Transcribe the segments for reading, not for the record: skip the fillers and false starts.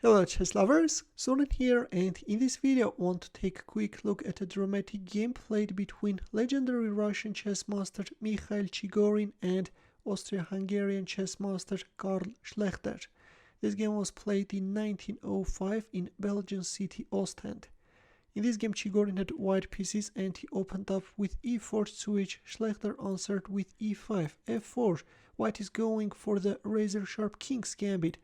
Hello chess lovers, Soren here, and in this video I want to take a quick look at a dramatic game played between legendary Russian chess master Mikhail Chigorin and Austro-Hungarian chess master Carl Schlechter. This game was played in 1905 in Belgian city Ostend. In this game Chigorin had white pieces and he opened up with e4, to which Schlechter answered with e5, f4. White is going for the razor-sharp king's gambit.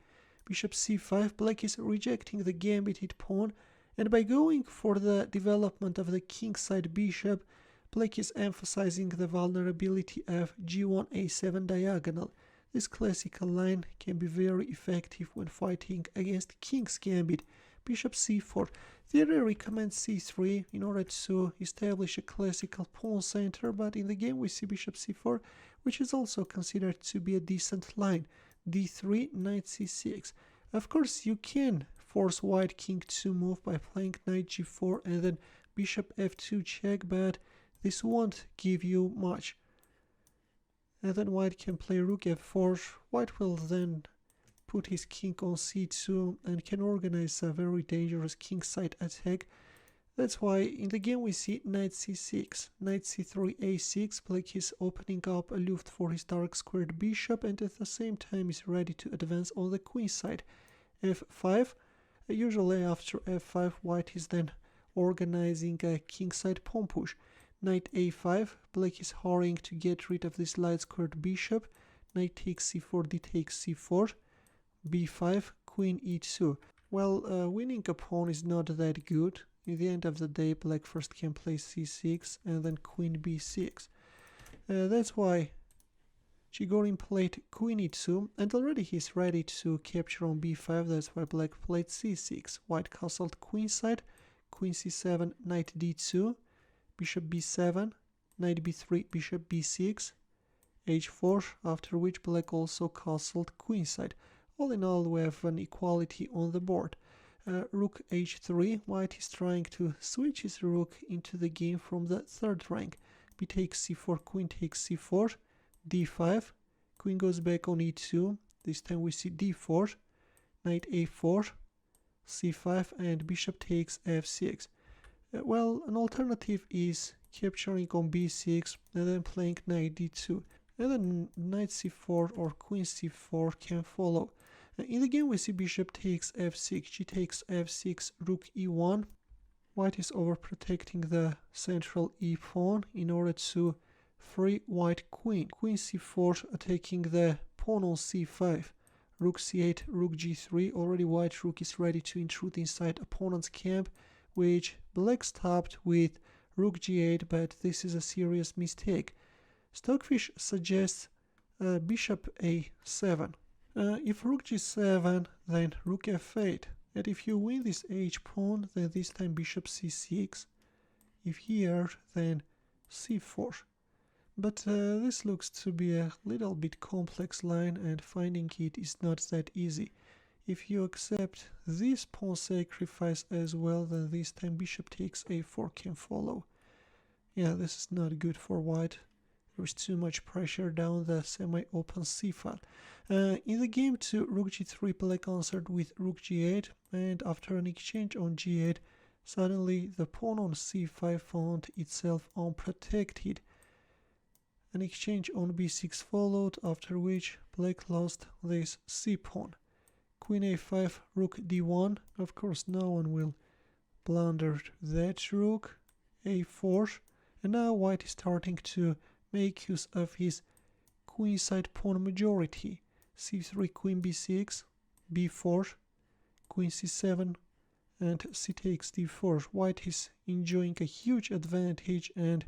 Bishop c5, black is rejecting the gambited pawn, and by going for the development of the kingside bishop, black is emphasizing the vulnerability of g1 a7 diagonal. This classical line can be very effective when fighting against king's gambit. Bishop c4. Theory recommends c3 in order to establish a classical pawn center, but in the game we see bishop c4, which is also considered to be a decent line. d3, knight c6. Of course, you can force white king to move by playing knight g4 and then bishop f2 check, but this won't give you much. And then white can play rook f4. White will then put his king on c2 and can organize a very dangerous kingside attack. That's why in the game we see knight c6, knight c3, a6. Black is opening up a luft for his dark squared bishop and at the same time is ready to advance on the queen side. f5. Usually after f5 white is then organizing a kingside pawn push. Knight a5. Black is hurrying to get rid of this light squared bishop. Knight takes c4, d takes c4. b5, queen e2. Well, winning a pawn is not that good. In the end of the day, black first can play c6 and then queen b6. That's why Chigorin played queen e2, and already he's ready to capture on b5. That's why black played c6. White castled queenside, queen c7, knight d2, bishop b7, knight b3, bishop b6, h4, after which black also castled queenside. All in all, we have an equality on the board. Rook h3, white is trying to switch his rook into the game from the third rank. B takes c4, queen takes c4, d5, queen goes back on e2, this time we see d4, knight a4, c5, and bishop takes f6. Well, an alternative is capturing on b6 and then playing knight d2, and then knight c4 or queen c4 can follow. In the game we see bishop takes f6, g takes f6, rook e1. White is overprotecting the central e pawn in order to free white queen. Queen c4 attacking the pawn on c5. Rook c8, rook g3. Already white rook is ready to intrude inside opponent's camp, which black stopped with rook g8, but this is a serious mistake. Stockfish suggests bishop a7. If rook g7, then rook f8, and if you win this h-pawn, then this time bishop c6, if here, then c4. But this looks to be a little bit complex line, and finding it is not that easy. If you accept this pawn sacrifice as well, then this time bishop takes a4 can follow. Yeah, this is not good for white. There's too much pressure down the semi-open c-file. In the game 2, rook g3, black answered with rook g8, and after an exchange on g8, suddenly the pawn on c5 found itself unprotected. An exchange on b6 followed, after which black lost this c-pawn. Queen a5, rook d1. Of course, no one will blunder that rook. a4, and now white is starting to make use of his queenside pawn majority. c3, queen b6, b4, queen c7, and c takes d4. White is enjoying a huge advantage, and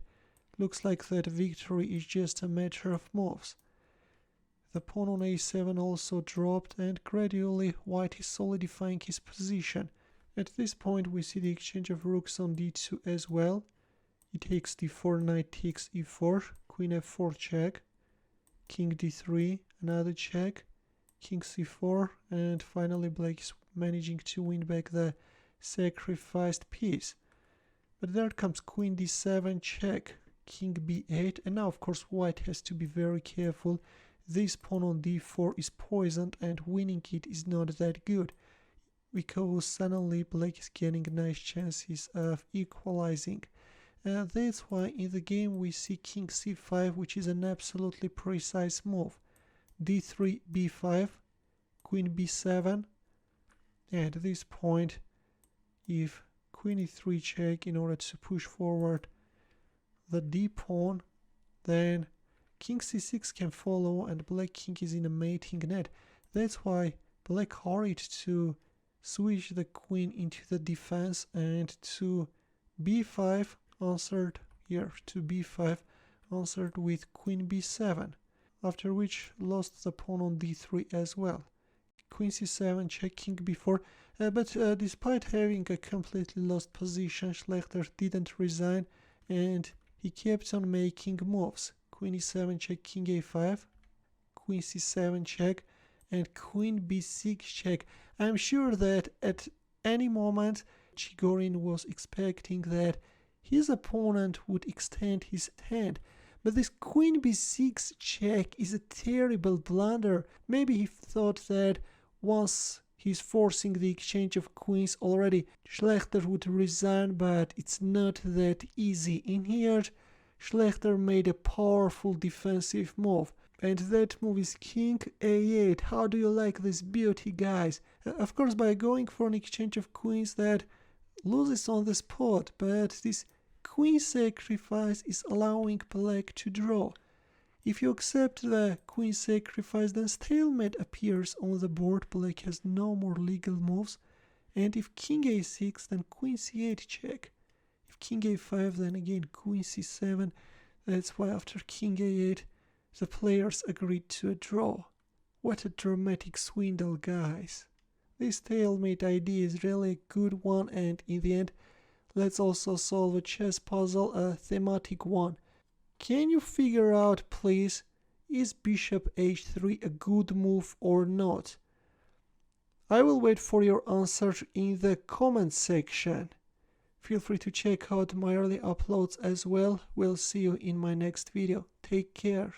looks like that victory is just a matter of moves. The pawn on a7 also dropped, and gradually white is solidifying his position. At this point we see the exchange of rooks on d2 as well. E takes d4, knight takes e4, queen f4 check, king d3, another check, king c4, and finally black is managing to win back the sacrificed piece. But there comes queen d7 check, king b8, and now of course white has to be very careful. This pawn on d4 is poisoned and winning it is not that good. because suddenly black is getting nice chances of equalizing. That's why in the game we see king c5, which is an absolutely precise move. d3, b5, queen b7. At this point, if queen e3 check in order to push forward the d pawn, then king c6 can follow and black king is in a mating net. That's why black hurried to switch the queen into the defense and to b5 answered here, to b5 answered with queen b7, after which lost the pawn on d3 as well. Queen c7 checking before, but despite having a completely lost position, Schlechter didn't resign and he kept on making moves. Queen e7 check, king a5, queen c7 check, and queen b6 check. I'm sure that at any moment Chigorin was expecting that his opponent would extend his hand. But this queen b6 check is a terrible blunder. Maybe he thought that once he's forcing the exchange of queens already, Schlechter would resign, but it's not that easy. In here, Schlechter made a powerful defensive move, and that move is king a8. How do you like this beauty, guys? Of course, by going for an exchange of queens that loses on the spot, but this queen sacrifice is allowing black to draw. If you accept the queen sacrifice, then stalemate appears on the board. Black has no more legal moves. And if king a6, then queen c8 check. If king a5, then again queen c7. That's why after king a8, the players agreed to a draw. What a dramatic swindle, guys. This stalemate idea is really a good one, and in the end, let's also solve a chess puzzle, a thematic one. Can you figure out, please, is bishop h3 a good move or not? I will wait for your answer in the comment section. Feel free to check out my early uploads as well. We'll see you in my next video. Take care.